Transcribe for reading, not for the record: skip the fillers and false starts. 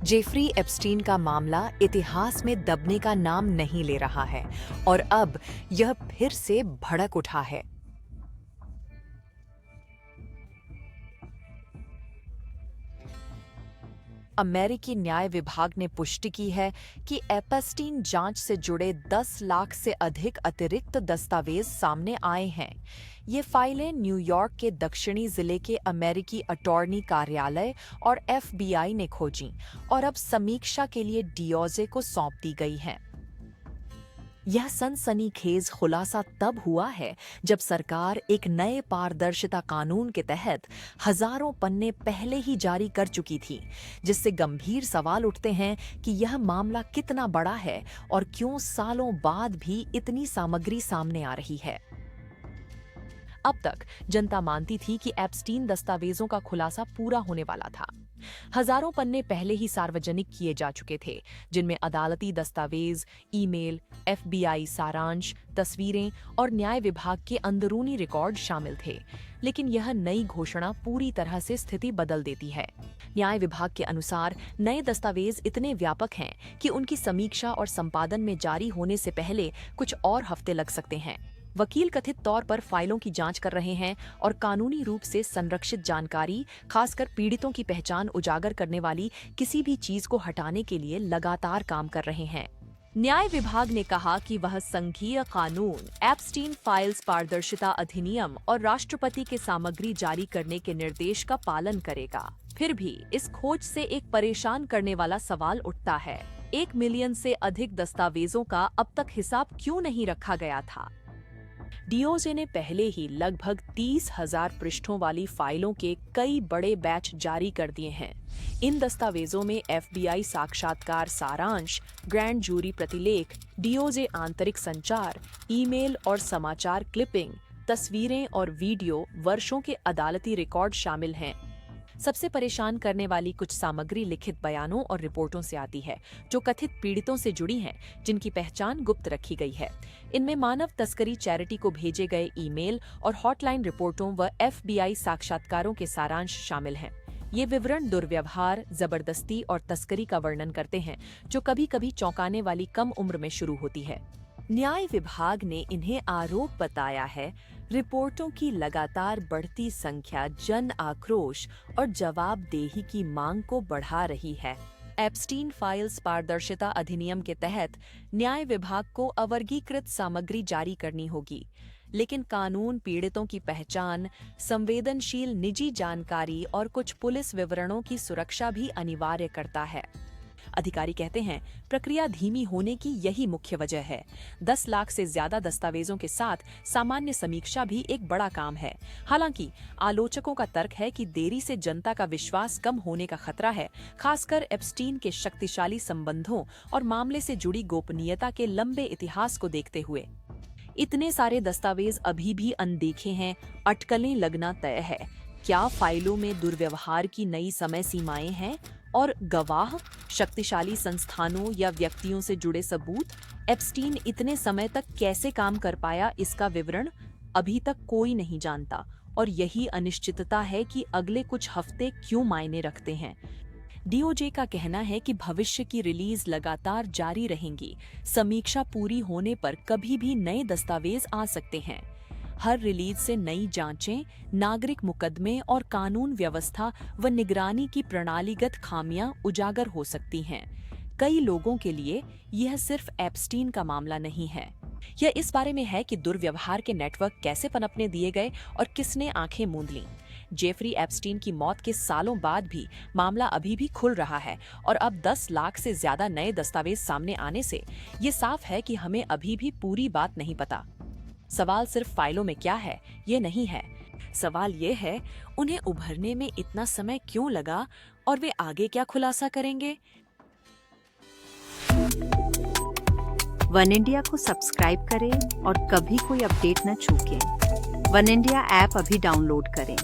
Jeffrey Epstein का मामला इतिहास में दबने का नाम नहीं ले रहा है और अब यह फिर से भड़क उठा है। अमेरिकी न्याय विभाग ने पुष्टि की है कि एप्स्टीन जांच से जुड़े 10 लाख से अधिक अतिरिक्त दस्तावेज सामने आए हैं। ये फाइलें न्यूयॉर्क के दक्षिणी जिले के अमेरिकी अटॉर्नी कार्यालय और FBI ने खोजीं और अब समीक्षा के लिए डियोजे को सौंप दी गई हैं। यह सनसनीखेज खुलासा तब हुआ है जब सरकार एक नए पारदर्शिता कानून के तहत हजारों पन्ने पहले ही जारी कर चुकी थी, जिससे गंभीर सवाल उठते हैं कि यह मामला कितना बड़ा है और क्यों सालों बाद भी इतनी सामग्री सामने आ रही है। अब तक जनता मानती थी कि एप्स्टीन दस्तावेजों का खुलासा पूरा होने वाला था। हजारों पन्ने पहले ही सार्वजनिक किए जा चुके थे, जिनमें अदालती दस्तावेज, ईमेल, FBI सारांश, तस्वीरें और न्याय विभाग के अंदरूनी रिकॉर्ड शामिल थे। लेकिन यह नई घोषणा पूरी तरह से स्थिति बदल देती है। न्याय विभाग के अनुसार नए दस्तावेज इतने व्यापक हैं कि उनकी समीक्षा और संपादन में जारी होने से पहले कुछ और हफ्ते लग सकते हैं। वकील कथित तौर पर फाइलों की जांच कर रहे हैं और कानूनी रूप से संरक्षित जानकारी, खासकर पीड़ितों की पहचान उजागर करने वाली किसी भी चीज को हटाने के लिए लगातार काम कर रहे हैं। न्याय विभाग ने कहा कि वह संघीय कानून, एप्स्टीन फाइल्स पारदर्शिता अधिनियम और राष्ट्रपति के सामग्री जारी करने के निर्देश का पालन करेगा। फिर भी इस खोज से एक परेशान करने वाला सवाल उठता है, 1 मिलियन से अधिक दस्तावेजों का अब तक हिसाब क्यों नहीं रखा गया था? डियोजे ने पहले ही लगभग 30,000 पृष्ठों वाली फाइलों के कई बड़े बैच जारी कर दिए हैं। इन दस्तावेजों में FBI साक्षात्कार सारांश, ग्रैंड जूरी प्रतिलेख, डियोजे आंतरिक संचार, ईमेल और समाचार क्लिपिंग, तस्वीरें और वीडियो, वर्षों के अदालती रिकॉर्ड शामिल हैं। सबसे परेशान करने वाली कुछ सामग्री लिखित बयानों और रिपोर्टों से आती है, जो कथित पीड़ितों से जुड़ी हैं, जिनकी पहचान गुप्त रखी गई है। इनमें मानव तस्करी चैरिटी को भेजे गए ईमेल और हॉटलाइन रिपोर्टों व FBI साक्षात्कारों के सारांश शामिल हैं। ये विवरण दुर्व्यवहार, जबरदस्ती और तस्करी का वर्णन करते हैं, जो कभी-कभी चौंकाने वाली कम उम्र में शुरू होती है। न्याय विभाग ने इन्हें आरोप बताया है। रिपोर्टों की लगातार बढ़ती संख्या जन आक्रोश और जवाबदेही की मांग को बढ़ा रही है। एप्स्टीन फाइल्स पारदर्शिता अधिनियम के तहत न्याय विभाग को अवर्गीकृत सामग्री जारी करनी होगी, लेकिन कानून पीड़ितों की पहचान, संवेदनशील निजी जानकारी और कुछ पुलिस विवरणों की सुरक्षा भी अनिवार्य करता है। अधिकारी कहते हैं, प्रक्रिया धीमी होने की यही मुख्य वजह है। 10 लाख से ज्यादा दस्तावेजों के साथ सामान्य समीक्षा भी एक बड़ा काम है। हालांकि आलोचकों का तर्क है कि देरी से जनता का विश्वास कम होने का खतरा है, खासकर एप्स्टीन के शक्तिशाली संबंधों और मामले से जुड़ी गोपनीयता के लंबे इतिहास को देखते हुए। इतने सारे दस्तावेज अभी भी अनदेखे हैं, अटकलें लगना तय है। क्या फाइलों में दुर्व्यवहार की नई समय सीमाएं हैं और गवाह, शक्तिशाली संस्थानों या व्यक्तियों से जुड़े सबूत? एप्स्टीन इतने समय तक कैसे काम कर पाया, इसका विवरण अभी तक कोई नहीं जानता और यही अनिश्चितता है कि अगले कुछ हफ्ते क्यों मायने रखते हैं। DOJ का कहना है कि भविष्य की रिलीज लगातार जारी रहेंगी। समीक्षा पूरी होने पर कभी भी नए दस्तावेज आ सकते हैं। हर रिलीज से नई जांचें, नागरिक मुकदमे और कानून व्यवस्था व निगरानी की प्रणालीगत खामियां उजागर हो सकती हैं। कई लोगों के लिए यह सिर्फ एप्स्टीन का मामला नहीं है। यह इस बारे में है कि दुर्व्यवहार के नेटवर्क कैसे पनपने दिए गए और किसने आंखें मूंद लीं। जेफरी एप्स्टीन की मौत के सालों बाद भी मामला अभी भी खुल रहा है और अब 10 लाख से ज्यादा नए दस्तावेज सामने आने से ये साफ है कि हमें अभी भी पूरी बात नहीं पता। सवाल सिर्फ फाइलों में क्या है, ये नहीं है। सवाल ये है, उन्हें उभरने में इतना समय क्यों लगा और वे आगे क्या खुलासा करेंगे? वन इंडिया को सब्सक्राइब करें और कभी कोई अपडेट न चूकें। वन इंडिया ऐप अभी डाउनलोड करें।